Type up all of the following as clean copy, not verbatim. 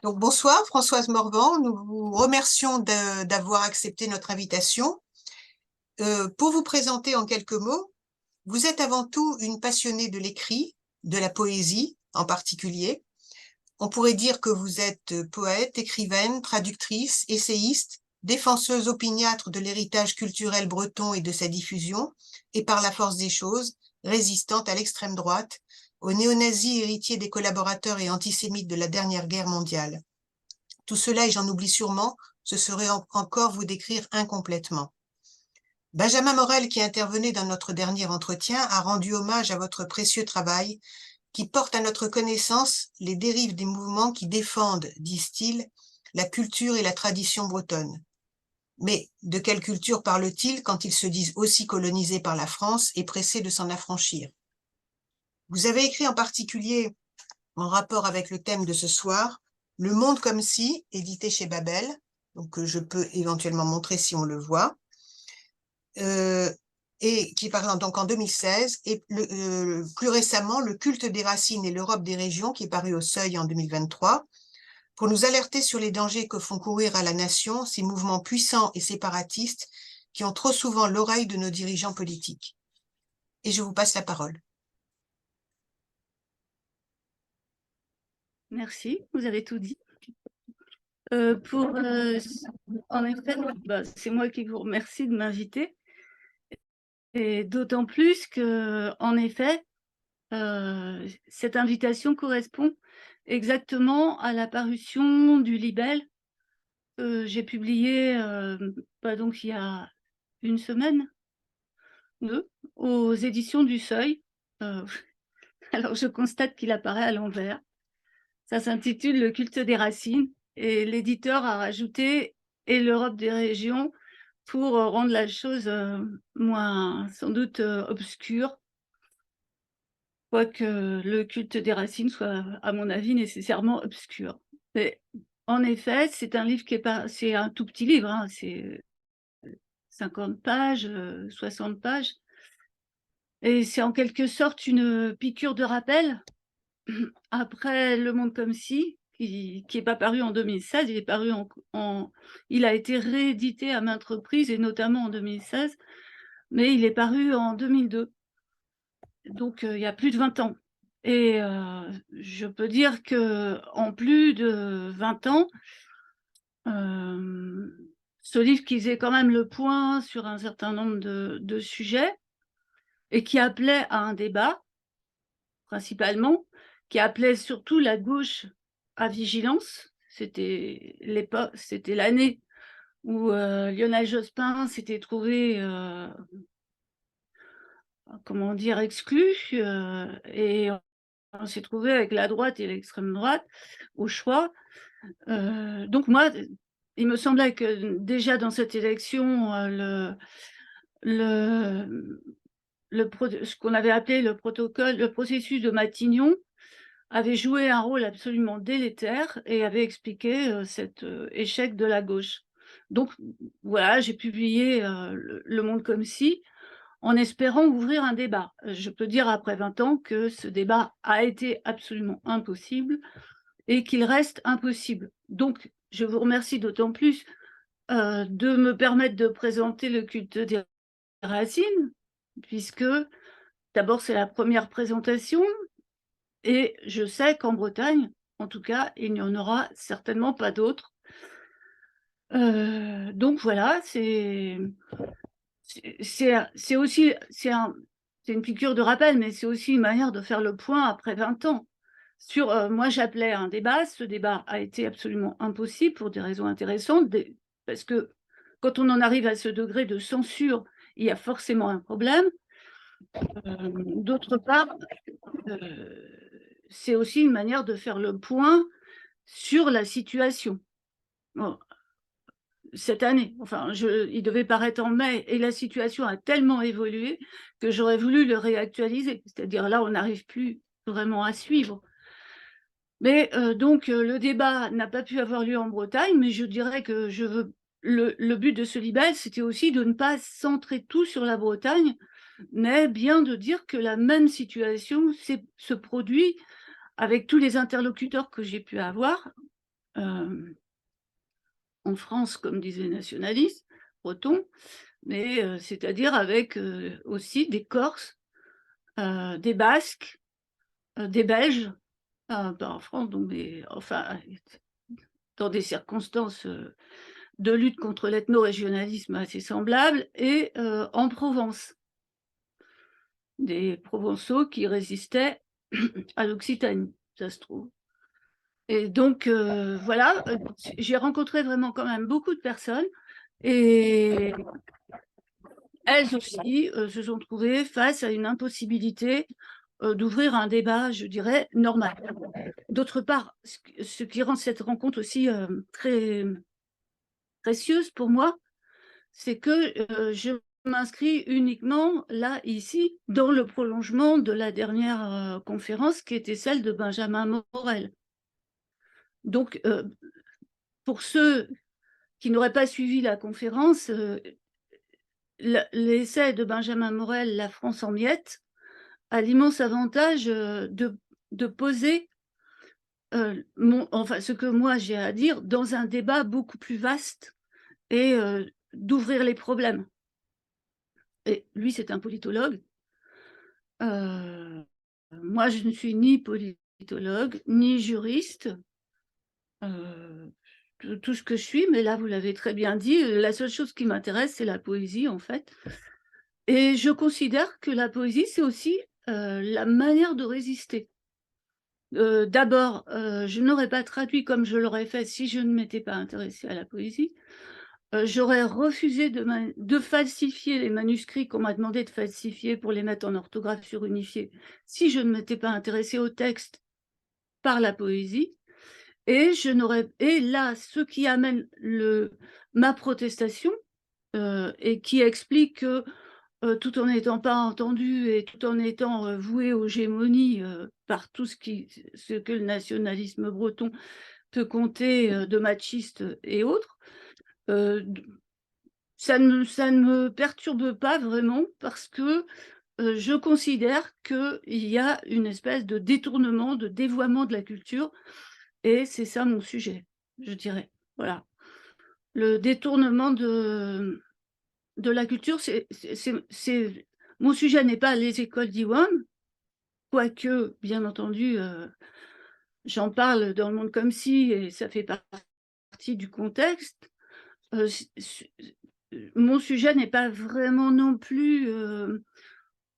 Donc, bonsoir, Françoise Morvan. Nous vous remercions d'avoir accepté notre invitation. Pour vous présenter en quelques mots, vous êtes avant tout une passionnée de l'écrit, de la poésie en particulier. On pourrait dire que vous êtes poète, écrivaine, traductrice, essayiste, défenseuse opiniâtre de l'héritage culturel breton et de sa diffusion, et par la force des choses, résistante à l'extrême droite, aux néo-nazis héritiers des collaborateurs et antisémites de la dernière guerre mondiale. Tout cela, et j'en oublie sûrement, ce serait encore vous décrire incomplètement. Benjamin Morel, qui intervenait dans notre dernier entretien, a rendu hommage à votre précieux travail qui porte à notre connaissance les dérives des mouvements qui défendent, disent-ils, la culture et la tradition bretonne. Mais de quelle culture parle-t-il quand ils se disent aussi colonisés par la France et pressés de s'en affranchir? Vous avez écrit en particulier, en rapport avec le thème de ce soir, Le monde comme si, édité chez Babel, donc que je peux éventuellement montrer si on le voit, et qui est par exemple donc en 2016, et plus récemment Le culte des racines et l'Europe des régions, qui est paru au Seuil en 2023, pour nous alerter sur les dangers que font courir à la nation ces mouvements puissants et séparatistes qui ont trop souvent l'oreille de nos dirigeants politiques. Et je vous passe la parole. Merci, vous avez tout dit. En effet, c'est moi qui vous remercie de m'inviter. Et d'autant plus que, en effet, cette invitation correspond exactement à la parution du libelle que j'ai publié donc il y a une semaine, aux éditions du Seuil. Alors je constate qu'il apparaît à l'envers. Ça s'intitule Le culte des racines et l'éditeur a rajouté « et l'Europe des régions » pour rendre la chose moins, sans doute, obscure, quoique le culte des racines soit, à mon avis, nécessairement obscur. Mais en effet, c'est un livre qui est pas, c'est un tout petit livre, hein, c'est 50 pages, 60 pages, et c'est en quelque sorte une piqûre de rappel après Le monde comme si, qui est pas paru en 2016, il est paru il a été réédité à maintes reprises et notamment en 2016, mais il est paru en 2002, donc il y a plus de 20 ans, et je peux dire qu'en plus de 20 ans, ce livre qui faisait quand même le point sur un certain nombre de sujets et qui appelait à un débat, principalement, qui appelait surtout la gauche à vigilance. C'était l'année où Lionel Jospin s'était trouvé, comment dire, exclu, et on s'est trouvé avec la droite et l'extrême droite au choix. Donc moi, il me semblait que déjà dans cette élection, ce qu'on avait appelé le processus de Matignon avait joué un rôle absolument délétère et avait expliqué cet échec de la gauche. Donc voilà, j'ai publié Le monde comme si, en espérant ouvrir un débat. Je peux dire après 20 ans que ce débat a été absolument impossible et qu'il reste impossible. Donc je vous remercie d'autant plus de me permettre de présenter le culte des racines, puisque d'abord c'est la première présentation, et je sais qu'en Bretagne, en tout cas, il n'y en aura certainement pas d'autres. Donc voilà, c'est aussi une piqûre de rappel, mais c'est aussi une manière de faire le point après 20 ans sur, moi j'appelais à un débat. Ce débat a été absolument impossible pour des raisons intéressantes, parce que quand on en arrive à ce degré de censure, il y a forcément un problème. D'autre part, c'est aussi une manière de faire le point sur la situation. Bon, cette année, enfin, il devait paraître en mai, et la situation a tellement évolué que j'aurais voulu le réactualiser. C'est-à-dire là, on n'arrive plus vraiment à suivre. Mais donc, le débat n'a pas pu avoir lieu en Bretagne, mais je dirais que le but de ce libelle, c'était aussi de ne pas centrer tout sur la Bretagne, mais bien de dire que la même situation se produit avec tous les interlocuteurs que j'ai pu avoir, en France, comme disent les nationalistes bretons, mais c'est-à-dire avec aussi des Corses, des Basques, des Belges, en France, donc enfin, dans des circonstances de lutte contre l'ethno-régionalisme assez semblables, et en Provence, des Provençaux qui résistaient à l'Occitanie, ça se trouve. Et donc, voilà, j'ai rencontré vraiment quand même beaucoup de personnes, et elles aussi se sont trouvées face à une impossibilité d'ouvrir un débat, je dirais, normal. D'autre part, ce qui rend cette rencontre aussi très précieuse pour moi, c'est que je m'inscris uniquement là, ici, dans le prolongement de la dernière conférence qui était celle de Benjamin Morel. Donc, pour ceux qui n'auraient pas suivi la conférence, l'essai de Benjamin Morel, La France en miettes, a l'immense avantage de poser enfin, ce que moi j'ai à dire dans un débat beaucoup plus vaste et d'ouvrir les problèmes. Et lui, c'est un politologue. Moi, je ne suis ni politologue, ni juriste. Tout ce que je suis, mais là, vous l'avez très bien dit, la seule chose qui m'intéresse, c'est la poésie, en fait. Et je considère que la poésie, c'est aussi la manière de résister. D'abord, je n'aurais pas traduit comme je l'aurais fait si je ne m'étais pas intéressée à la poésie. J'aurais refusé de falsifier les manuscrits qu'on m'a demandé de falsifier pour les mettre en orthographe surunifiée si je ne m'étais pas intéressée au texte par la poésie. Et là, ce qui amène ma protestation et qui explique que tout en n'étant pas entendu et tout en étant voué aux gémonies par tout ce que le nationalisme breton peut compter de machistes et autres, ça ne me perturbe pas vraiment, parce que je considère qu'il y a une espèce de détournement, de dévoiement de la culture, et c'est ça mon sujet, je dirais. Voilà. Le détournement de la culture, mon sujet n'est pas les écoles d'Iwan, quoique, bien entendu, j'en parle dans Le Monde comme si, et ça fait partie du contexte. Mon sujet n'est pas vraiment non plus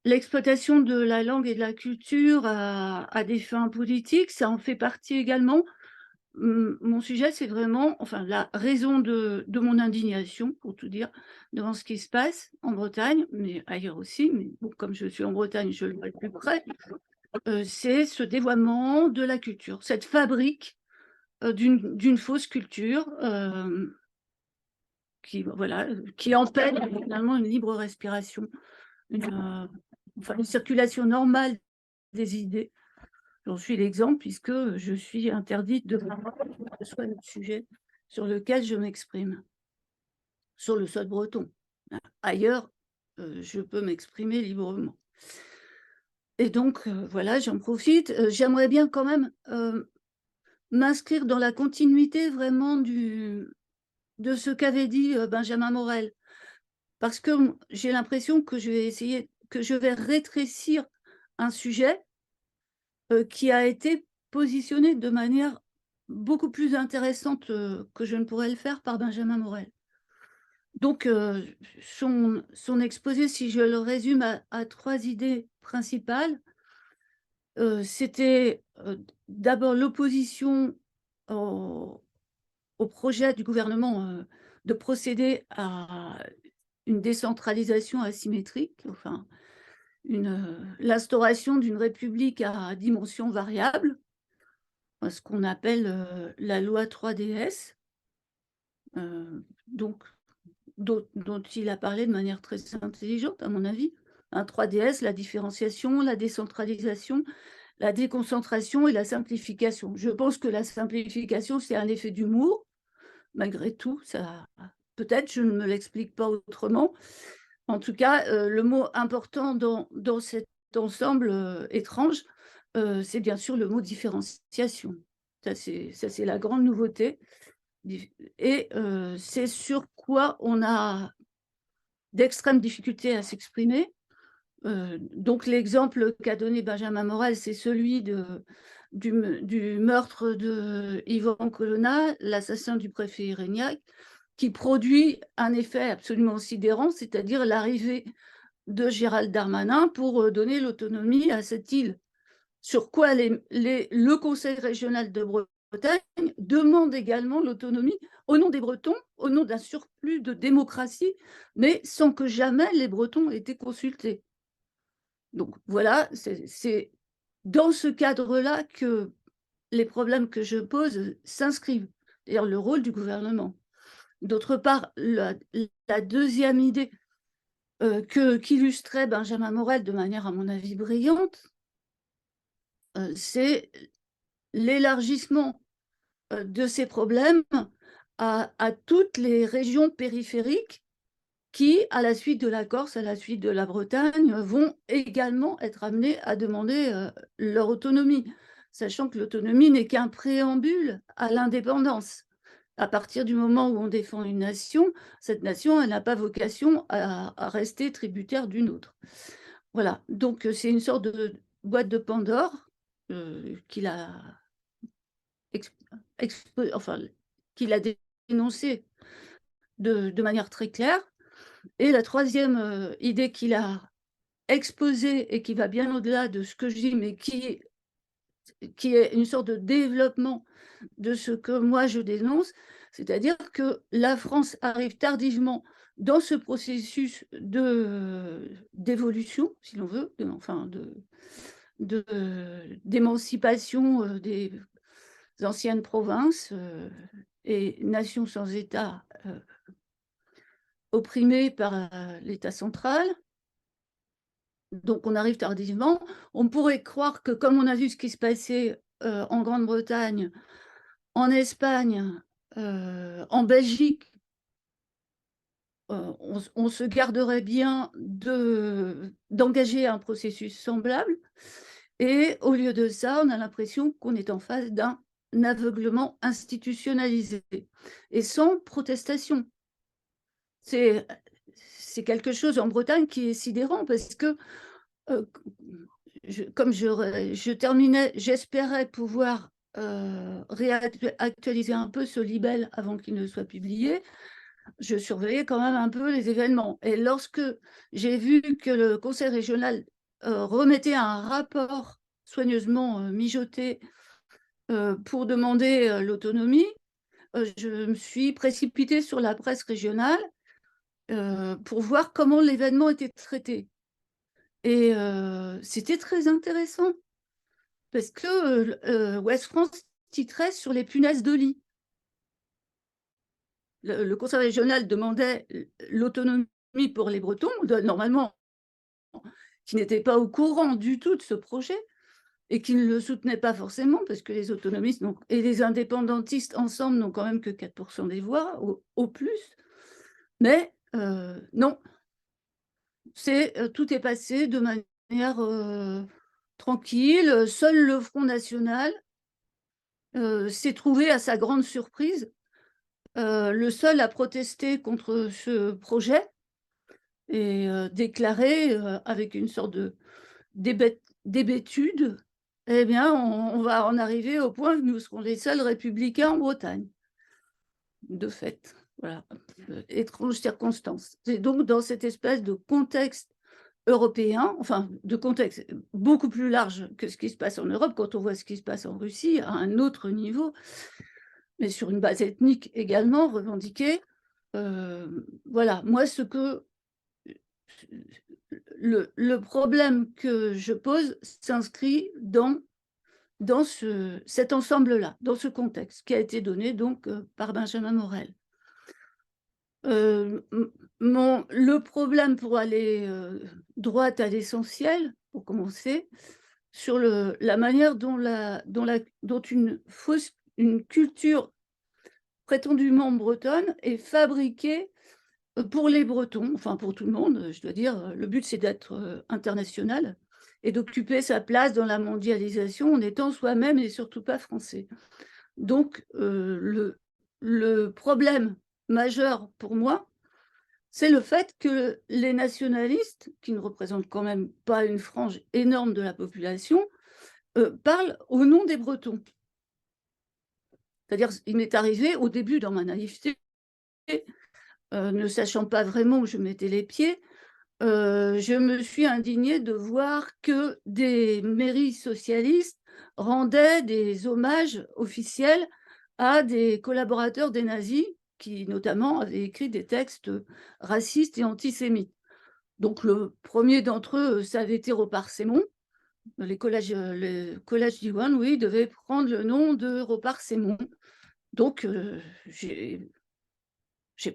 l'exploitation de la langue et de la culture à des fins politiques, ça en fait partie également. Mon sujet, c'est vraiment, enfin, la raison de mon indignation, pour tout dire, devant ce qui se passe en Bretagne, mais ailleurs aussi, mais bon, comme je suis en Bretagne, je le vois de plus près, c'est ce dévoiement de la culture, cette fabrique d'une fausse culture qui empêche finalement une libre respiration, une circulation normale des idées. J'en suis l'exemple, puisque je suis interdite de que ce soit le sujet sur lequel je m'exprime, sur le sol breton. Ailleurs, je peux m'exprimer librement. Et donc, voilà, j'en profite. J'aimerais bien quand même m'inscrire dans la continuité vraiment de ce qu'avait dit Benjamin Morel, parce que j'ai l'impression que je vais rétrécir un sujet qui a été positionné de manière beaucoup plus intéressante que je ne pourrais le faire par Benjamin Morel. Donc, son exposé, si je le résume à 3 idées principales, c'était d'abord l'opposition au projet du gouvernement de procéder à une décentralisation asymétrique, enfin, l'instauration d'une république à dimension variable, ce qu'on appelle la loi 3DS, donc, dont il a parlé de manière très intelligente, à mon avis. 3DS, la différenciation, la décentralisation, la déconcentration et la simplification. Je pense que la simplification, c'est un effet d'humour, malgré tout. Peut-être, je ne me l'explique pas autrement. En tout cas, le mot important dans cet ensemble étrange, c'est bien sûr le mot différenciation. Ça, c'est la grande nouveauté. Et c'est sur quoi on a d'extrêmes difficultés à s'exprimer. Donc l'exemple qu'a donné Benjamin Morel, c'est celui du meurtre de Yvan Colonna, l'assassin du préfet Irignac, qui produit un effet absolument sidérant, c'est-à-dire l'arrivée de Gérald Darmanin pour donner l'autonomie à cette île. Sur quoi le Conseil régional de Bretagne demande également l'autonomie au nom des Bretons, au nom d'un surplus de démocratie, mais sans que jamais les Bretons aient été consultés. Donc voilà, c'est dans ce cadre-là que les problèmes que je pose s'inscrivent, c'est-à-dire le rôle du gouvernement. D'autre part, la deuxième idée qu'illustrait Benjamin Morel de manière, à mon avis, brillante, c'est l'élargissement de ces problèmes à toutes les régions périphériques qui, à la suite de la Corse, à la suite de la Bretagne, vont également être amenées à demander leur autonomie, sachant que l'autonomie n'est qu'un préambule à l'indépendance. À partir du moment où on défend une nation, cette nation, elle n'a pas vocation à rester tributaire d'une autre. Voilà, donc c'est une sorte de boîte de Pandore qu'il a, enfin, qu'il a dénoncée de manière très claire. Et la troisième idée qu'il a exposée et qui va bien au-delà de ce que je dis, mais qui est une sorte de développement de ce que moi je dénonce, c'est-à-dire que la France arrive tardivement dans ce processus d'évolution, si l'on veut, d'émancipation des anciennes provinces et nations sans État opprimées par l'État central. Donc on arrive tardivement. On pourrait croire que, comme on a vu ce qui se passait en Grande-Bretagne, en Espagne, en Belgique, on se garderait bien d'engager un processus semblable. Et au lieu de ça, on a l'impression qu'on est en face d'un aveuglement institutionnalisé et sans protestation. C'est quelque chose en Bretagne qui est sidérant parce que, comme je terminais, j'espérais pouvoir réactualiser un peu ce libelle avant qu'il ne soit publié. Je surveillais quand même un peu les événements. Et lorsque j'ai vu que le conseil régional remettait un rapport soigneusement mijoté pour demander l'autonomie, je me suis précipitée sur la presse régionale pour voir comment l'événement était traité. Et c'était très intéressant parce que Ouest France titrait sur les punaises de lit. Le conseil régional demandait l'autonomie pour les Bretons, normalement, qui n'étaient pas au courant du tout de ce projet et qui ne le soutenaient pas forcément, parce que les autonomistes et les indépendantistes ensemble n'ont quand même que 4% des voix, au plus. Mais non, tout est passé de manière tranquille. Seul le Front National s'est trouvé, à sa grande surprise, le seul à protester contre ce projet et déclarer avec une sorte de d'hébétude, eh bien, on va en arriver au point que nous serons les seuls républicains en Bretagne. De fait, voilà, étrange circonstance. C'est donc dans cette espèce de contexte européen, enfin de contexte beaucoup plus large que ce qui se passe en Europe, quand on voit ce qui se passe en Russie, à un autre niveau, mais sur une base ethnique également revendiquée. Voilà, moi, le problème que je pose s'inscrit dans cet ensemble-là, dans ce contexte qui a été donné donc par Benjamin Morel. Le problème, pour aller droit à l'essentiel, pour commencer, sur la manière dont une culture prétendument bretonne est fabriquée pour les Bretons, enfin pour tout le monde, je dois dire. Le but, c'est d'être international et d'occuper sa place dans la mondialisation en étant soi-même et surtout pas français. Donc, le problème majeur pour moi, c'est le fait que les nationalistes, qui ne représentent quand même pas une frange énorme de la population, parlent au nom des Bretons. C'est-à-dire, il m'est arrivé au début, dans ma naïveté, ne sachant pas vraiment où je mettais les pieds, je me suis indignée de voir que des mairies socialistes rendaient des hommages officiels à des collaborateurs des nazis qui, notamment, avaient écrit des textes racistes et antisémites. Donc le premier d'entre eux, ça avait été Ropar-Sémon. Le collège Diwan, oui, devait prendre le nom de Ropar-Sémon. Donc j'ai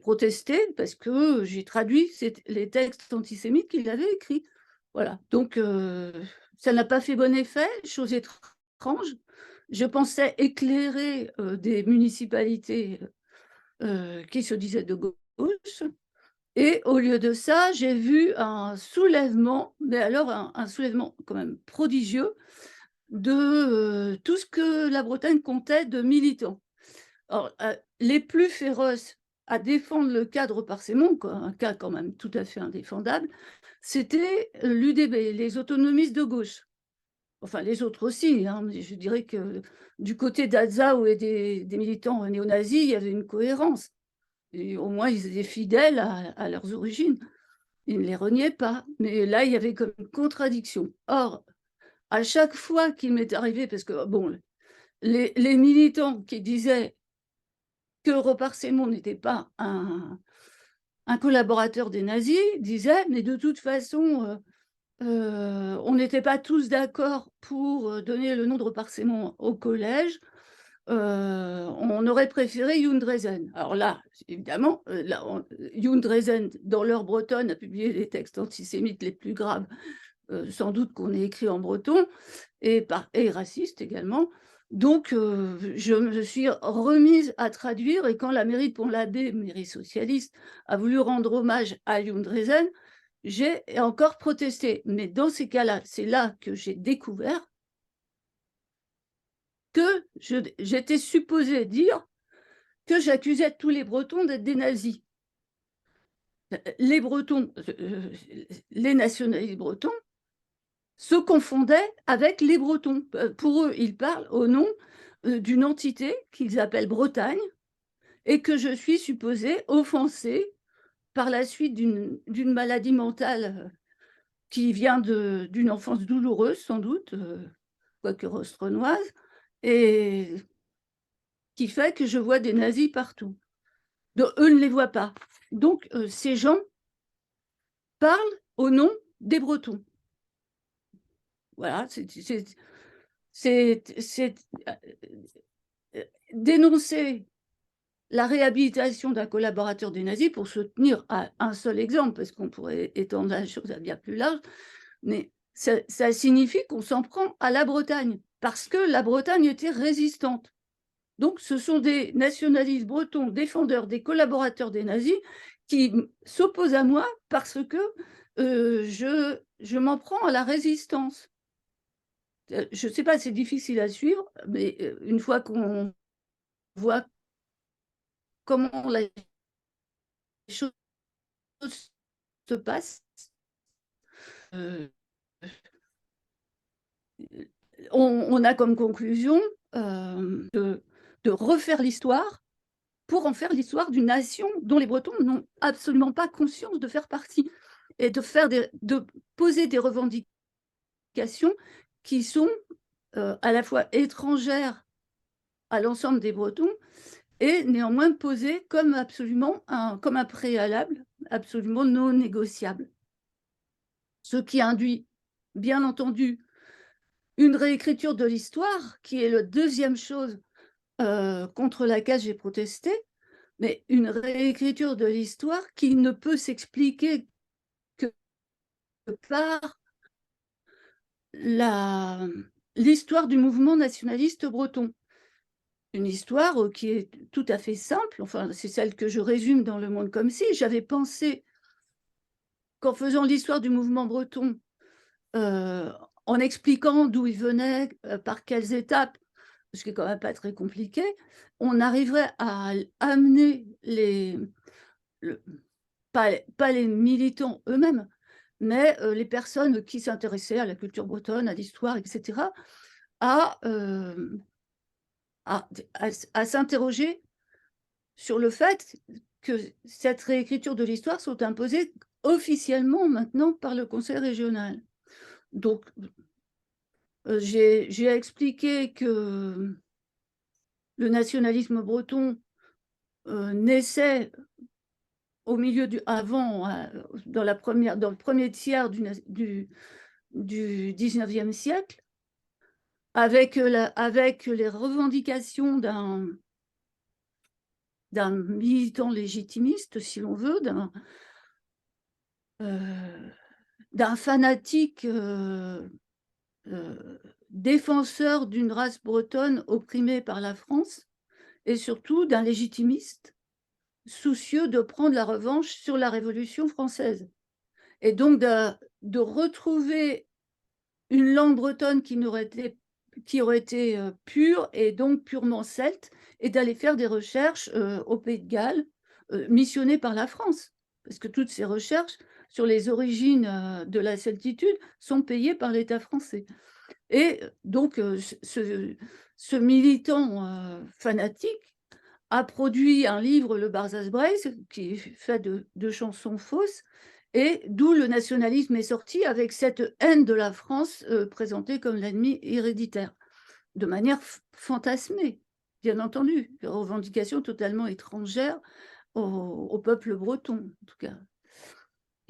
protesté parce que j'ai traduit les textes antisémites qu'il avait écrits. Voilà, donc ça n'a pas fait bon effet, chose étrange. Je pensais éclairer des municipalités qui se disaient de gauche, et au lieu de ça, j'ai vu un soulèvement, mais alors un soulèvement quand même prodigieux, de tout ce que la Bretagne comptait de militants. Alors, les plus féroces à défendre le cadre Ropar-Sémon, un cas quand même tout à fait indéfendable, c'était l'UDB, les autonomistes de gauche. Enfin, les autres aussi, hein, mais je dirais que du côté d'Alzao et des militants néo-nazis, il y avait une cohérence. Et au moins, ils étaient fidèles à leurs origines. Ils ne les reniaient pas. Mais là, il y avait comme une contradiction. Or, à chaque fois qu'il m'est arrivé, parce que, bon, les militants qui disaient que Ropar-Sémon n'était pas un collaborateur des nazis disaient, mais de toute façon, on n'était pas tous d'accord pour donner le nom de Ropar-Sémon au collège. On aurait préféré Youn Drezen. Alors là, évidemment, Youn Drezen, dans l'heure bretonne, a publié les textes antisémites les plus graves, sans doute qu'on ait écrit en breton, et racistes également. Donc, je me suis remise à traduire, et quand la mairie de Pont-l'Abbé, mairie socialiste, a voulu rendre hommage à Youn Drezen, j'ai encore protesté. Mais dans ces cas-là, c'est là que j'ai découvert que j'étais supposée dire que j'accusais tous les Bretons d'être des nazis. Les Bretons, les nationalistes bretons, se confondaient avec les Bretons. Pour eux, ils parlent au nom d'une entité qu'ils appellent Bretagne, et que je suis supposée offenser par la suite d'une maladie mentale qui vient d'une enfance douloureuse, sans doute, quoique rostronoise, et qui fait que je vois des nazis partout. Donc, eux ne les voient pas. Donc, ces gens parlent au nom des Bretons. Voilà, c'est dénoncer la réhabilitation d'un collaborateur des nazis, pour se tenir à un seul exemple, parce qu'on pourrait étendre la chose à bien plus large, mais ça signifie qu'on s'en prend à la Bretagne, parce que la Bretagne était résistante. Donc, ce sont des nationalistes bretons, défendeurs des collaborateurs des nazis, qui s'opposent à moi parce que je m'en prends à la résistance. Je ne sais pas, c'est difficile à suivre, mais une fois qu'on voit comment les choses se passent, euh, on a comme conclusion de refaire l'histoire pour en faire l'histoire d'une nation dont les Bretons n'ont absolument pas conscience de faire partie, et de poser des revendications qui sont à la fois étrangères à l'ensemble des Bretons, et néanmoins posées comme comme un préalable absolument non négociable. Ce qui induit, bien entendu, une réécriture de l'histoire, qui est la deuxième chose contre laquelle j'ai protesté, mais une réécriture de l'histoire qui ne peut s'expliquer que par l'histoire du mouvement nationaliste breton. Une histoire qui est tout à fait simple, enfin c'est celle que je résume dans Le Monde comme si. J'avais pensé qu'en faisant l'histoire du mouvement breton, en expliquant d'où il venait, par quelles étapes, ce qui est quand même pas très compliqué, on arriverait à amener pas les militants eux-mêmes, mais les personnes qui s'intéressaient à la culture bretonne, à l'histoire, etc., à s'interroger sur le fait que cette réécriture de l'histoire soit imposée officiellement maintenant par le Conseil régional. Donc, j'ai expliqué que le nationalisme breton naissait au milieu dans le premier tiers du 19e siècle, avec les revendications d'un militant légitimiste, si l'on veut, d'un fanatique défenseur d'une race bretonne opprimée par la France, et surtout d'un légitimiste soucieux de prendre la revanche sur la Révolution française. Et donc de retrouver une langue bretonne qui aurait été pure et donc purement celte, et d'aller faire des recherches au Pays de Galles, missionnées par la France. Parce que toutes ces recherches sur les origines de la celtitude sont payées par l'État français. Et donc, ce militant fanatique a produit un livre, le Barzaz-Braise, qui est fait de chansons fausses, et d'où le nationalisme est sorti, avec cette haine de la France présentée comme l'ennemi héréditaire, de manière fantasmée, bien entendu, une revendication totalement étrangère au peuple breton, en tout cas,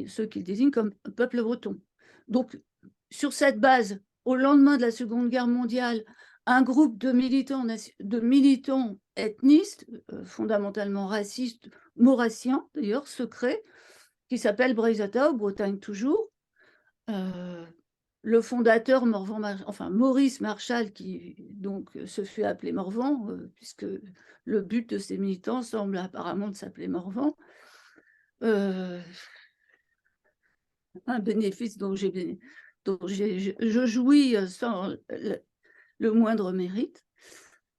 ceux qu'il désigne comme peuple breton. Donc, sur cette base, au lendemain de la Seconde Guerre mondiale, un groupe de militants ethnistes, fondamentalement racistes, maurassiens d'ailleurs, secrets, qui s'appelle Breizatau, Bretagne toujours. Le fondateur, Maurice Marchal, qui donc se fait appeler Morvan, puisque le but de ces militants semble apparemment de s'appeler Morvan. Un bénéfice dont je jouis sans le moindre mérite.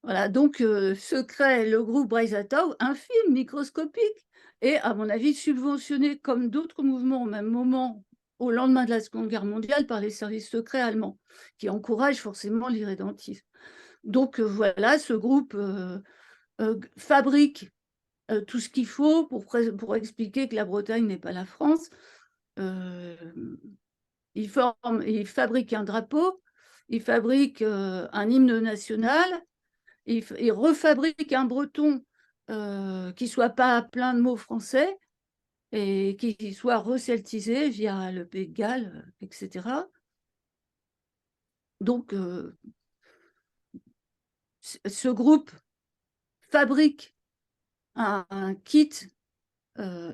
Voilà, donc se crée le groupe Breizatau, infime, microscopique, et à mon avis subventionné comme d'autres mouvements au même moment, au lendemain de la Seconde Guerre mondiale, par les services secrets allemands, qui encouragent forcément l'irrédentisme. Donc voilà, ce groupe fabrique tout ce qu'il faut pour expliquer que la Bretagne n'est pas la France. Il fabrique un drapeau, il fabrique un hymne national, il refabrique un breton qui ne soit pas plein de mots français et qui soit receltisé via le Pays de Galles, etc. Donc, ce groupe fabrique un kit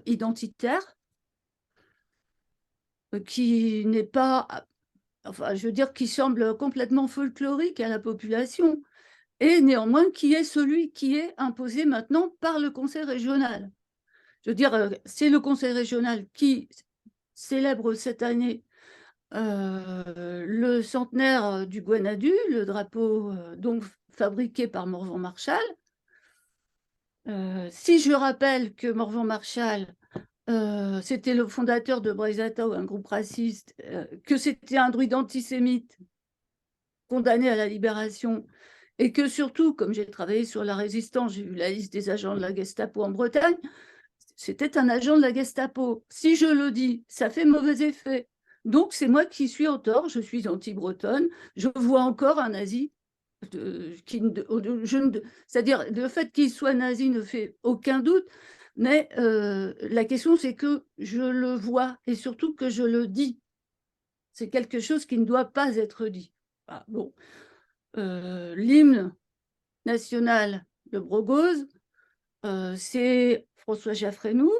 identitaire qui n'est pas, enfin, je veux dire, qui semble complètement folklorique à la population, et néanmoins qui est celui qui est imposé maintenant par le Conseil régional. Je veux dire, c'est le Conseil régional qui célèbre cette année le centenaire du Guanadu, le drapeau donc fabriqué par Morvan Marchal. Si je rappelle que Morvan Marchal, c'était le fondateur de Breizatau, un groupe raciste, que c'était un druide antisémite condamné à la libération, et que surtout, comme j'ai travaillé sur la résistance, j'ai vu la liste des agents de la Gestapo en Bretagne, c'était un agent de la Gestapo. Si je le dis, ça fait mauvais effet. Donc c'est moi qui suis en tort, je suis anti-bretonne, je vois encore un nazi. C'est-à-dire, le fait qu'il soit nazi ne fait aucun doute, mais la question c'est que je le vois et surtout que je le dis. C'est quelque chose qui ne doit pas être dit. Ah, bon. L'hymne national de Brogose, c'est François Jaffrenoux,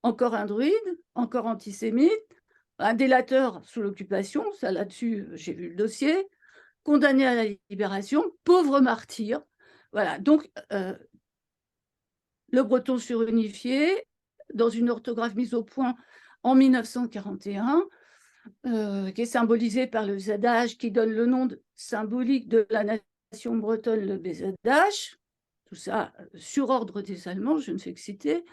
encore un druide, encore antisémite, un délateur sous l'occupation, ça là-dessus, j'ai vu le dossier, condamné à la libération, pauvre martyr. Voilà, donc le breton surunifié, dans une orthographe mise au point en 1941, qui est symbolisé par le zadage qui donne le nom symbolique de la nation bretonne, le BZH, tout ça sur ordre des Allemands, je ne fais que citer,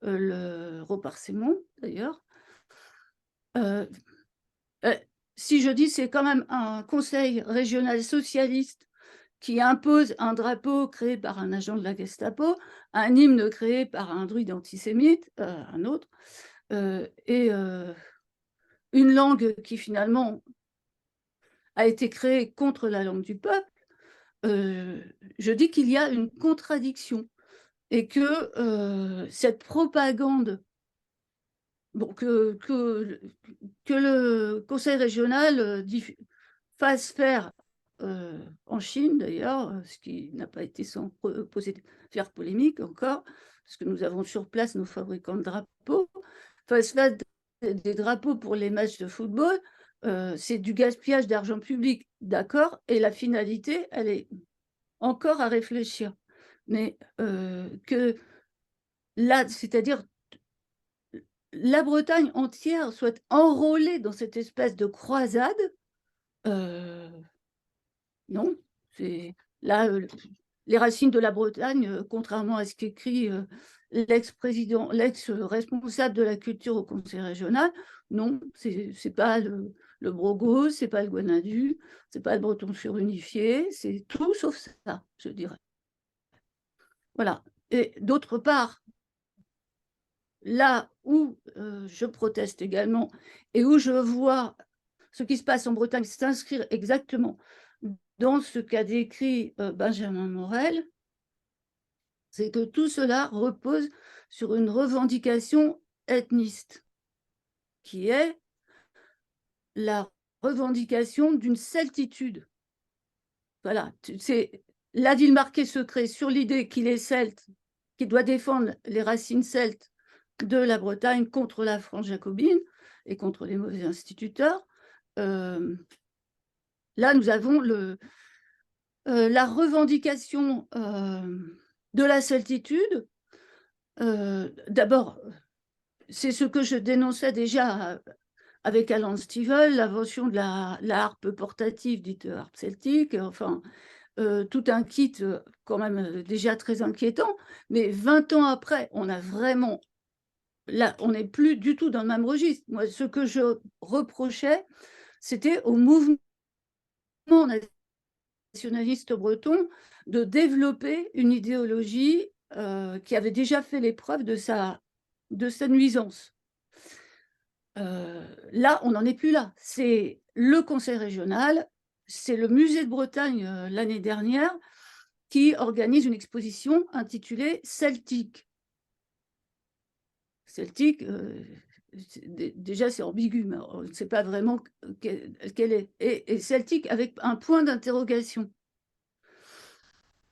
le Reparsemont d'ailleurs. Si je dis c'est quand même un conseil régional socialiste qui impose un drapeau créé par un agent de la Gestapo, un hymne créé par un druide antisémite, un autre, et une langue qui finalement a été créée contre la langue du peuple, je dis qu'il y a une contradiction et que cette propagande, bon, que le conseil régional fasse faire en Chine d'ailleurs, ce qui n'a pas été sans faire polémique encore, parce que nous avons sur place nos fabricants de drapeaux, fasse faire des drapeaux pour les matchs de football, c'est du gaspillage d'argent public, d'accord, et la finalité, elle est encore à réfléchir. Mais que là, c'est-à-dire la Bretagne entière soit enrôlée dans cette espèce de croisade, non, c'est là, les racines de la Bretagne, contrairement à ce qu'écrit l'ex-président, l'ex-responsable de la culture au conseil régional, non, c'est pas le Brogo, c'est pas le Guanadu, c'est pas le breton surunifié, c'est tout sauf ça, je dirais. Voilà. Et d'autre part, là où je proteste également et où je vois ce qui se passe en Bretagne s'inscrire exactement dans ce qu'a décrit Benjamin Morel, c'est que tout cela repose sur une revendication ethniste, qui est la revendication d'une celtitude. Voilà, c'est la ville marquée secret sur l'idée qu'il est celte, qu'il doit défendre les racines celtes de la Bretagne contre la France jacobine et contre les mauvais instituteurs. Là, nous avons la revendication de la celtitude. D'abord, c'est ce que je dénonçais déjà avec Alan Stivell, l'invention de la harpe portative dite harpe celtique, enfin, tout un kit quand même déjà très inquiétant, mais 20 ans après, on a vraiment, là, on n'est plus du tout dans le même registre. Moi, ce que je reprochais, c'était au mouvement nationaliste breton de développer une idéologie qui avait déjà fait l'épreuve de sa nuisance. Là, on n'en est plus là. C'est le conseil régional, c'est le musée de Bretagne l'année dernière qui organise une exposition intitulée Celtique. Celtique, déjà c'est ambigu, mais on ne sait pas vraiment quelle est. Et Celtique avec un point d'interrogation.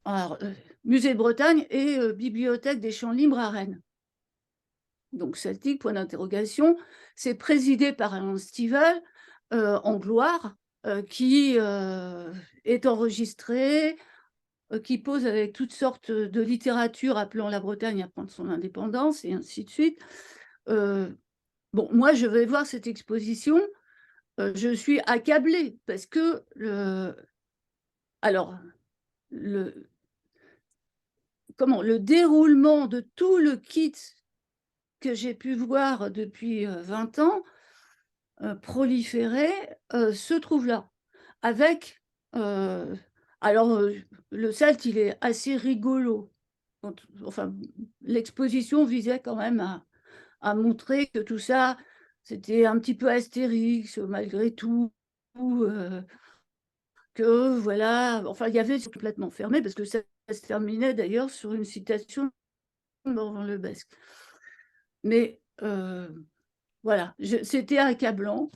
Alors, musée de Bretagne et bibliothèque des Champs Libres à Rennes. Donc Celtique, point d'interrogation, c'est présidé par Alain Stivell en gloire, qui est enregistré, qui pose avec toutes sortes de littérature appelant la Bretagne à prendre son indépendance, et ainsi de suite. Bon, moi, je vais voir cette exposition, je suis accablée, parce que alors, le déroulement de tout le kit que j'ai pu voir depuis 20 ans proliférer se trouve là. Avec, alors, le celte, il est assez rigolo. Enfin, l'exposition visait quand même à montrer que tout ça, c'était un petit peu Astérix, malgré tout, que voilà, enfin, il y avait complètement fermé, parce que ça se terminait d'ailleurs sur une citation dans le Basque. Mais voilà, c'était accablant.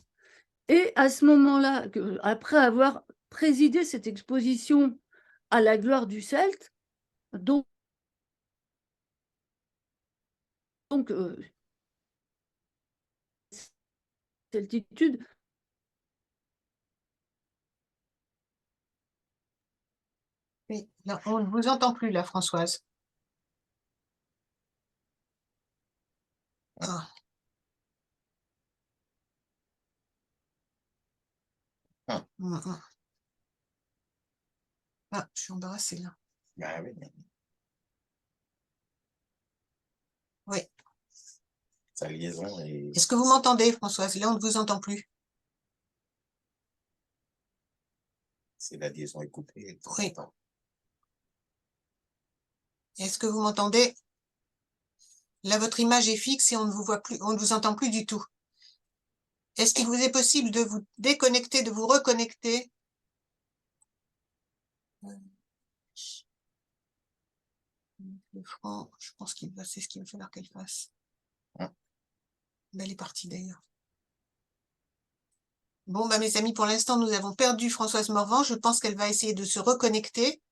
Et à ce moment-là, après avoir présidé cette exposition à la gloire du Celte, donc celtitude. Oui, non, on ne vous entend plus là, Françoise. Ah. Mm, mm. Ah, je suis embarrassée là. Bah oui, Oui. sa liaison est... Est-ce que vous m'entendez, Françoise? Là, on ne vous entend plus. Si la liaison est coupée. Oui. Est-ce que vous m'entendez? Là, votre image est fixe et on ne vous voit plus, on ne vous entend plus du tout. Est-ce qu'il vous est possible de vous déconnecter, de vous reconnecter? Le franc, je pense qu'il va, c'est ce qu'il va falloir qu'elle fasse. Ah. Elle est partie d'ailleurs. Bon, bah, mes amis, pour l'instant, nous avons perdu Françoise Morvan. Je pense qu'elle va essayer de se reconnecter.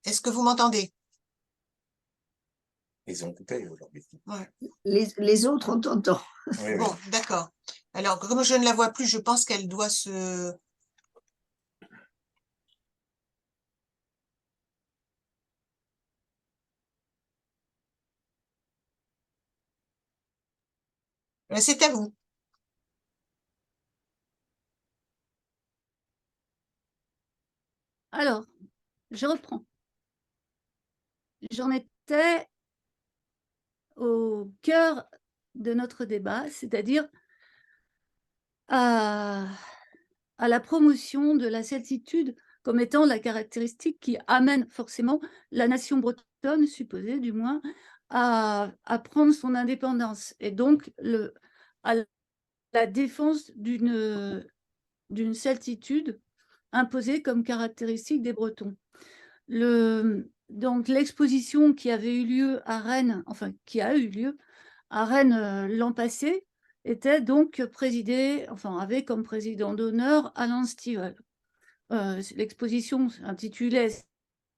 Est-ce que vous m'entendez? Ils ont coupé aujourd'hui. Ouais. Les autres, on t'entend. Oui, Bon, d'accord. Alors, comme je ne la vois plus, je pense qu'elle doit se... C'est à vous. Alors, je reprends. J'en étais au cœur de notre débat, c'est-à-dire à la promotion de la certitude comme étant la caractéristique qui amène forcément la nation bretonne, supposée du moins, à prendre son indépendance, et donc à la défense d'une certitude imposée comme caractéristique des Bretons. Donc l'exposition qui avait eu lieu à Rennes, enfin qui a eu lieu à Rennes l'an passé, était donc présidée, enfin avait comme président d'honneur Alan Stivell. L'exposition s'intitulait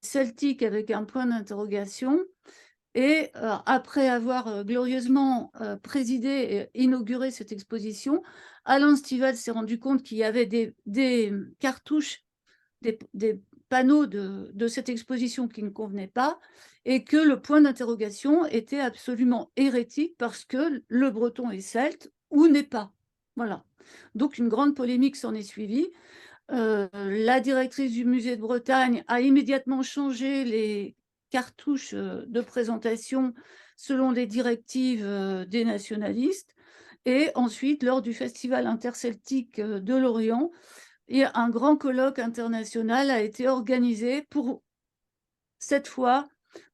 Celtique avec un point d'interrogation. Et après avoir glorieusement présidé et inauguré cette exposition, Alan Stivell s'est rendu compte qu'il y avait des cartouches, des panneaux de cette exposition qui ne convenaient pas, et que le point d'interrogation était absolument hérétique parce que le breton est celte ou n'est pas. Voilà. Donc une grande polémique s'en est suivie. La directrice du musée de Bretagne a immédiatement changé les cartouches de présentation selon les directives des nationalistes. Et ensuite, lors du Festival interceltique de Lorient, un grand colloque international a été organisé pour, cette fois,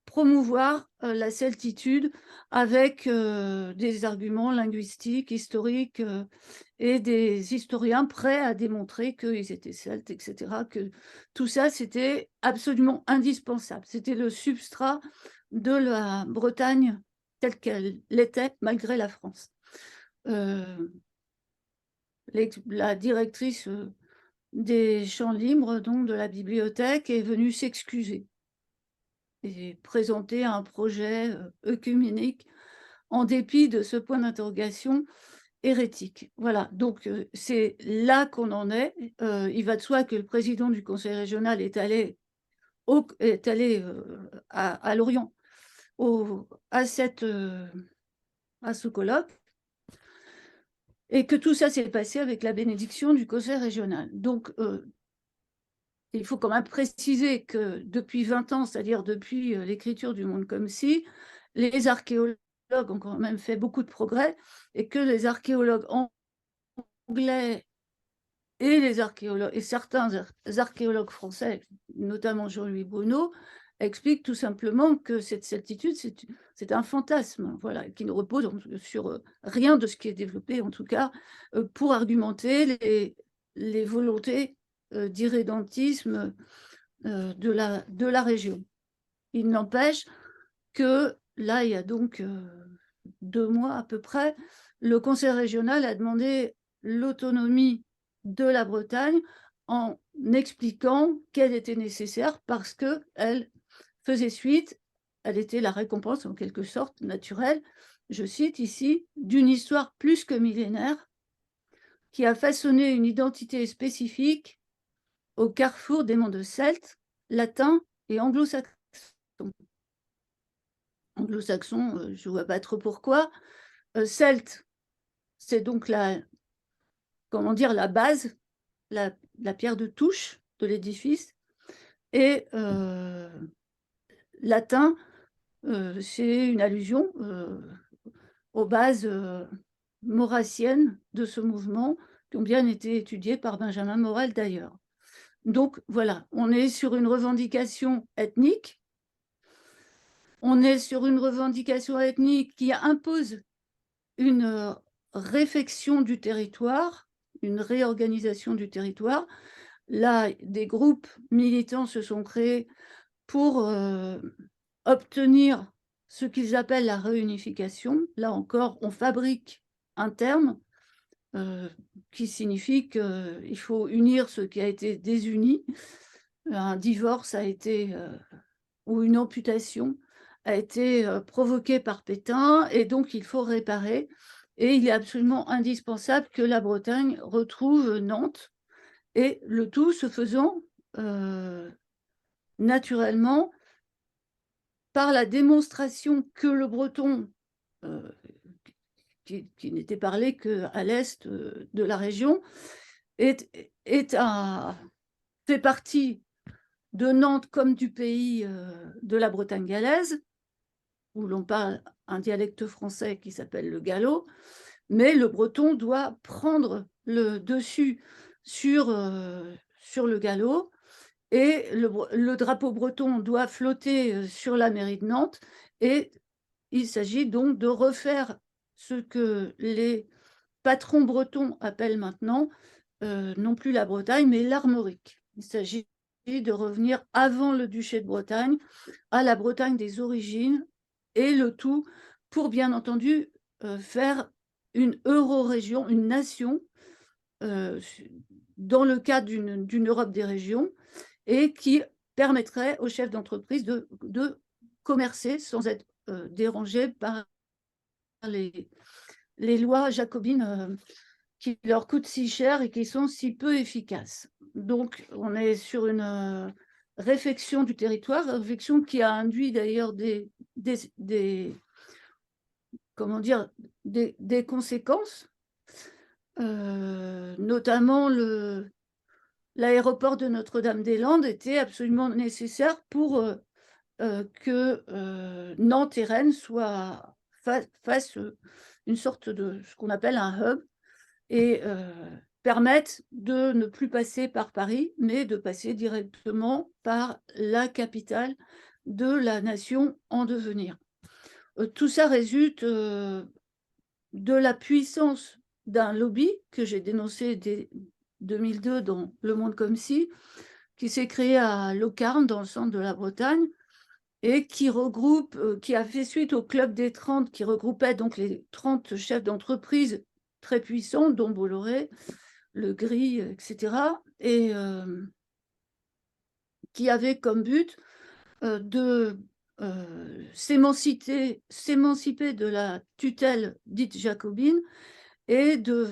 promouvoir la celtitude avec des arguments linguistiques, historiques, et des historiens prêts à démontrer qu'ils étaient celtes, etc. Que tout ça, c'était absolument indispensable. C'était le substrat de la Bretagne telle qu'elle l'était, malgré la France. La directrice des champs libres, donc de la bibliothèque, est venue s'excuser et présenter un projet œcuménique en dépit de ce point d'interrogation hérétique. Voilà, donc c'est là qu'on en est. Il va de soi que le président du conseil régional est allé à Lorient à ce colloque, et que tout ça s'est passé avec la bénédiction du conseil régional. Donc, il faut quand même préciser que depuis 20 ans, c'est-à-dire depuis l'écriture du Monde comme si, les archéologues ont quand même fait beaucoup de progrès, et que les archéologues anglais et certains archéologues français, notamment Jean-Louis Bruno, expliquent tout simplement que cette certitude, c'est un fantasme, voilà, qui ne repose sur rien de ce qui est développé, en tout cas, pour argumenter les volontés d'irrédentisme de la région. Il n'empêche que là, il y a donc 2 mois à peu près, le conseil régional a demandé l'autonomie de la Bretagne en expliquant qu'elle était nécessaire parce qu'elle faisait suite, elle était la récompense en quelque sorte naturelle, je cite ici, d'une histoire plus que millénaire qui a façonné une identité spécifique au carrefour des mondes celtes, latins et anglo-saxons. Anglo-saxons, je ne vois pas trop pourquoi. Celte, c'est donc la base, la pierre de touche de l'édifice. Et latin, c'est une allusion aux bases maurassiennes de ce mouvement, qui ont bien été étudiées par Benjamin Morel d'ailleurs. Donc voilà, on est sur une revendication ethnique, on est sur une revendication ethnique qui impose une réfection du territoire, une réorganisation du territoire. Là, des groupes militants se sont créés pour obtenir ce qu'ils appellent la réunification. Là encore, on fabrique un terme qui signifie qu'il faut unir ce qui a été désuni. Un divorce a été, ou une amputation a été provoquée par Pétain, et donc il faut réparer. Et il est absolument indispensable que la Bretagne retrouve Nantes, et le tout se faisant naturellement par la démonstration que le breton, qui n'était parlé qu'à l'est de la région, fait partie de Nantes comme du pays de la Bretagne galaise, où l'on parle un dialecte français qui s'appelle le gallo, mais le breton doit prendre le dessus sur le gallo, et le drapeau breton doit flotter sur la mairie de Nantes, et il s'agit donc de refaire ce que les patrons bretons appellent maintenant, non plus la Bretagne, mais l'Armorique. Il s'agit de revenir avant le duché de Bretagne, à la Bretagne des origines, et le tout pour, bien entendu, faire une eurorégion, une nation, dans le cadre d'une Europe des régions, et qui permettrait aux chefs d'entreprise de commercer sans être dérangés par les lois jacobines qui leur coûtent si cher et qui sont si peu efficaces. Donc, on est sur une réflexion du territoire, réflexion qui a induit d'ailleurs comment dire, des conséquences, notamment l'aéroport de Notre-Dame-des-Landes était absolument nécessaire pour que Nantes et Rennes fassent une sorte de ce qu'on appelle un hub, et permettent de ne plus passer par Paris, mais de passer directement par la capitale de la nation en devenir. Tout ça résulte de la puissance d'un lobby que j'ai dénoncé dès 2002 dans Le Monde comme si, qui s'est créé à Locarn, dans le centre de la Bretagne, et qui a fait suite au Club des 30, qui regroupait donc les 30 chefs d'entreprise très puissants, dont Bolloré, Le Gris, etc., et qui avait comme but de s'émanciper de la tutelle dite jacobine, et de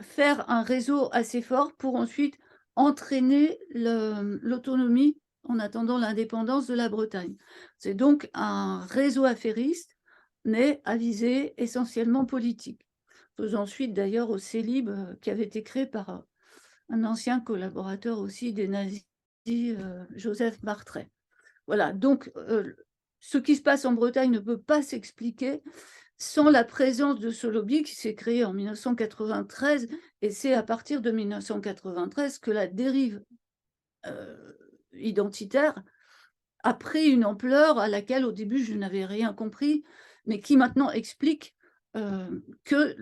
faire un réseau assez fort pour ensuite entraîner l'autonomie en attendant l'indépendance de la Bretagne. C'est donc un réseau affairiste, mais à visée essentiellement politique, faisant suite d'ailleurs au Célib, qui avait été créé par un ancien collaborateur aussi des nazis, Joseph Martret. Voilà, donc ce qui se passe en Bretagne ne peut pas s'expliquer sans la présence de ce lobby qui s'est créé en 1993, et c'est à partir de 1993 que la dérive identitaire a pris une ampleur à laquelle au début je n'avais rien compris, mais qui maintenant explique que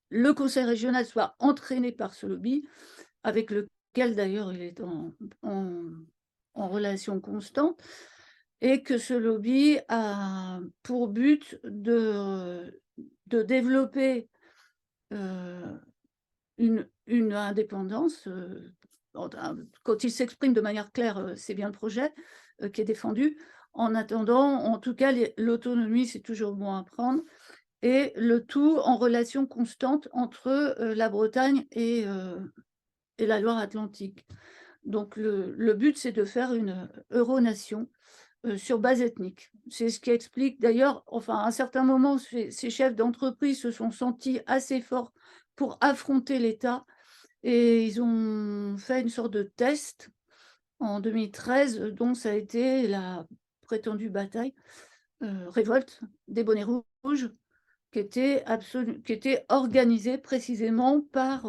le conseil régional soit entraîné par ce lobby, avec lequel d'ailleurs il est en relation constante, et que ce lobby a pour but de développer une indépendance. Quand il s'exprime de manière claire, c'est bien le projet qui est défendu. En attendant, en tout cas, l'autonomie, c'est toujours bon à prendre, et le tout en relation constante entre la Bretagne et la Loire-Atlantique. Donc le but, c'est de faire une euronation sur base ethnique. C'est ce qui explique d'ailleurs, enfin, à un certain moment, ces chefs d'entreprise se sont sentis assez forts pour affronter l'État, et ils ont fait une sorte de test en 2013, donc ça a été la prétendue bataille, révolte des bonnets rouges qui était organisée précisément par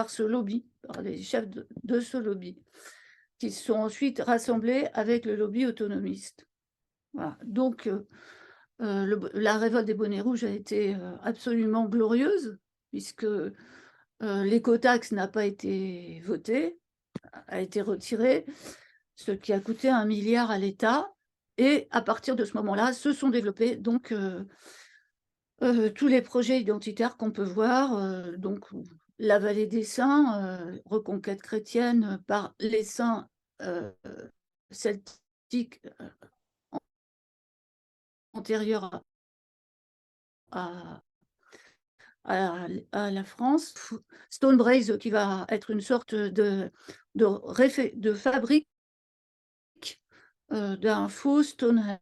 ce lobby, par les chefs de ce lobby, qui se sont ensuite rassemblés avec le lobby autonomiste. Voilà. Donc, la révolte des bonnets rouges a été absolument glorieuse, puisque l'écotaxe n'a pas été votée, a été retirée, ce qui a coûté 1 milliard à l'État. Et à partir de ce moment-là, se sont développés donc tous les projets identitaires qu'on peut voir, donc la vallée des saints, reconquête chrétienne par les saints celtiques antérieurs à la France. Stonebrace qui va être une sorte de fabrique d'un faux Stonehenge,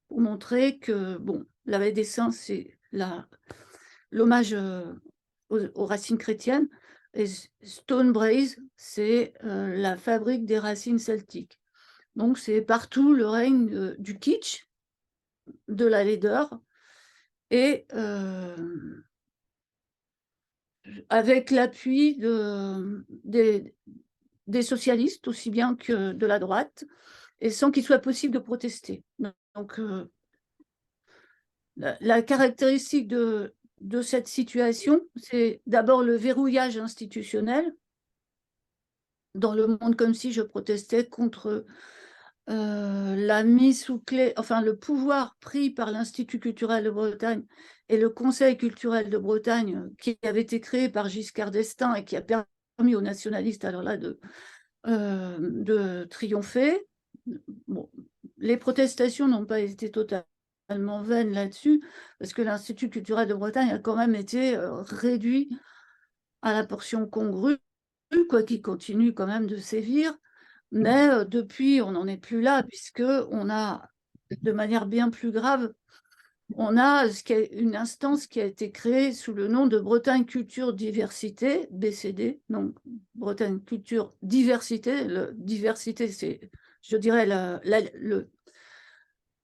pour montrer que, bon, la vallée des saints, c'est l'hommage aux racines chrétiennes, et Stonebrace, c'est la fabrique des racines celtiques. Donc c'est partout le règne du kitsch, de la laideur, et avec l'appui des socialistes aussi bien que de la droite, et sans qu'il soit possible de protester. Donc la caractéristique de cette situation, c'est d'abord le verrouillage institutionnel. Dans le monde comme si, je protestais contre la mise sous clé, enfin le pouvoir pris par l'Institut culturel de Bretagne et le Conseil culturel de Bretagne, qui avait été créé par Giscard d'Estaing et qui a permis aux nationalistes alors là de triompher. Bon, les protestations n'ont pas été totalement vaines là-dessus, parce que l'Institut culturel de Bretagne a quand même été réduit à la portion congrue, quoi qu'il continue quand même de sévir. Mais depuis, on n'en est plus là, puisqu'on a, de manière bien plus grave, on a une instance qui a été créée sous le nom de Bretagne Culture Diversité, BCD, donc Bretagne Culture Diversité. Diversité, c'est, je dirais,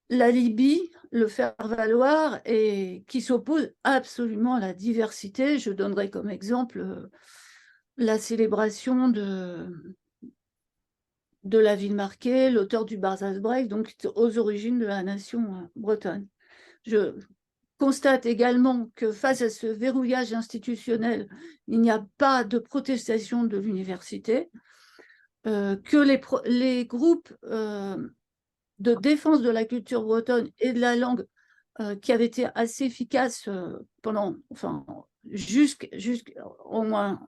l'alibi, le faire-valoir, et qui s'oppose absolument à la diversité. Je donnerai comme exemple la célébration de la ville marquée, l'auteur du Barzaz-Break, donc aux origines de la nation bretonne. Je constate également que face à ce verrouillage institutionnel, il n'y a pas de protestation de l'université, que les groupes de défense de la culture bretonne et de la langue qui avaient été assez efficaces pendant, enfin, au moins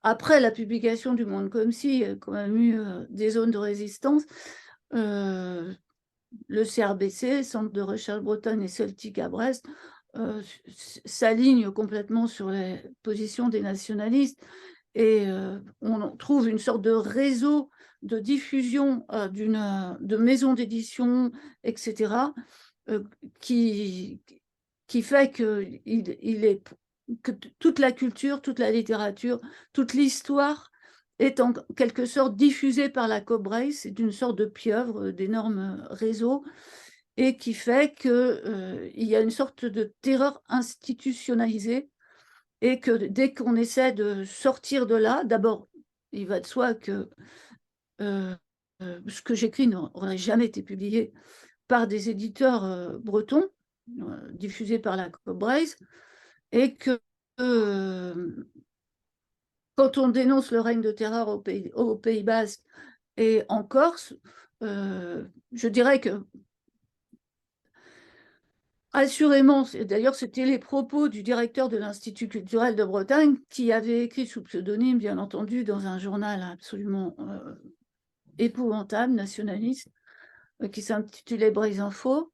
après la publication du Monde comme si, il y a quand même eu des zones de résistance. Le CRBC, Centre de recherche bretonne et celtique à Brest, s'aligne complètement sur les positions des nationalistes, et on trouve une sorte de réseau de diffusion de maisons d'édition, etc., qui fait que toute la culture, toute la littérature, toute l'histoire est en quelque sorte diffusée par la Cobrace. C'est une sorte de pieuvre, d'énormes réseaux, et qui fait qu'il y a une sorte de terreur institutionnalisée, et que dès qu'on essaie de sortir de là, d'abord, il va de soi que ce que j'écris n'aurait jamais été publié par des éditeurs bretons, diffusé par la Cobrace, et que quand on dénonce le règne de terreur au Pays Basque et en Corse, je dirais que assurément, d'ailleurs c'était les propos du directeur de l'Institut culturel de Bretagne, qui avait écrit sous pseudonyme, bien entendu, dans un journal absolument épouvantable, nationaliste, qui s'intitulait Braise Info.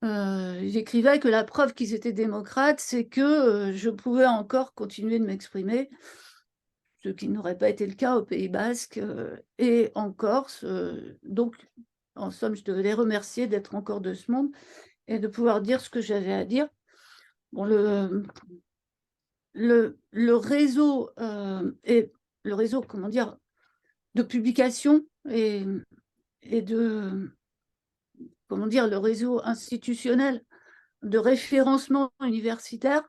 Ils écrivaient que la preuve qu'ils étaient démocrates, c'est que je pouvais encore continuer de m'exprimer, ce qui n'aurait pas été le cas au Pays Basque et en Corse. Donc, en somme, je devais les remercier d'être encore de ce monde et de pouvoir dire ce que j'avais à dire. Bon, le réseau le réseau, comment dire, de publication et de, comment dire, le réseau institutionnel de référencement universitaire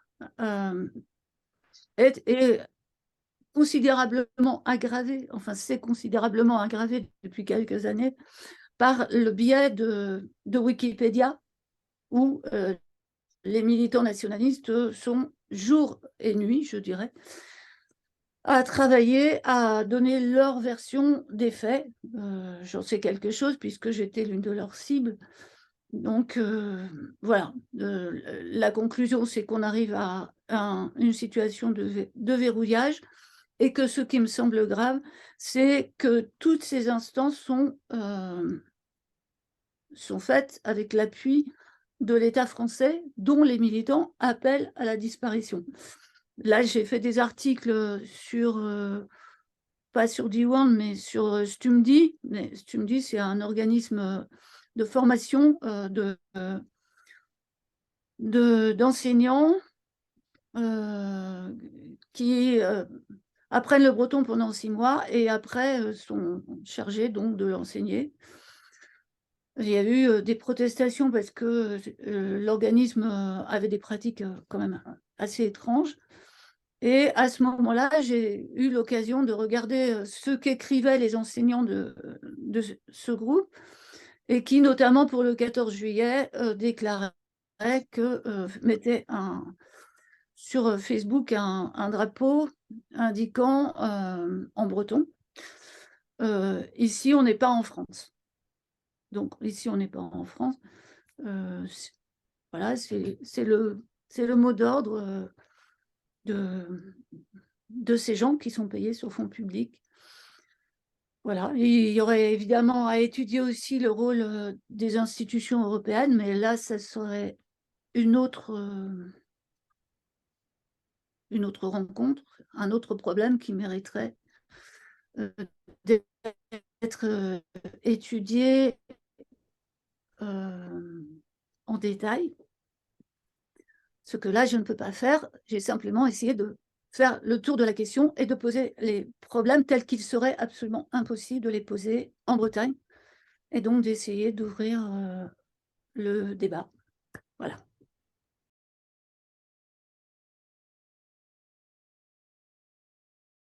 est considérablement aggravé, enfin c'est considérablement aggravé depuis quelques années par le biais de Wikipédia, où les militants nationalistes sont jour et nuit, je dirais, à travailler, à donner leur version des faits. J'en sais quelque chose puisque j'étais l'une de leurs cibles. Donc voilà, la conclusion, c'est qu'on arrive à une situation de verrouillage, et que ce qui me semble grave, c'est que toutes ces instances sont faites avec l'appui de l'État français, dont les militants appellent à la disparition. Là, j'ai fait des articles sur, pas sur Diwan, mais sur Stumdi. Mais Stumdi, c'est un organisme de formation d'enseignants qui apprennent le breton pendant 6 mois et après sont chargés donc de l'enseigner. Il y a eu des protestations parce que l'organisme avait des pratiques quand même assez étranges. Et à ce moment-là, j'ai eu l'occasion de regarder ce qu'écrivaient les enseignants de ce groupe, et qui, notamment pour le 14 juillet, déclaraient que mettaient sur Facebook un drapeau indiquant en breton ici on n'est pas en France. Donc ici on n'est pas en France. Voilà, c'est le mot d'ordre de ces gens qui sont payés sur fonds publics. Voilà, il y aurait évidemment à étudier aussi le rôle des institutions européennes, mais là, ça serait une autre rencontre, un autre problème qui mériterait d'être étudié en détail. Ce que là, je ne peux pas faire, j'ai simplement essayé de faire le tour de la question et de poser les problèmes tels qu'il serait absolument impossible de les poser en Bretagne, et donc d'essayer d'ouvrir le débat. Voilà.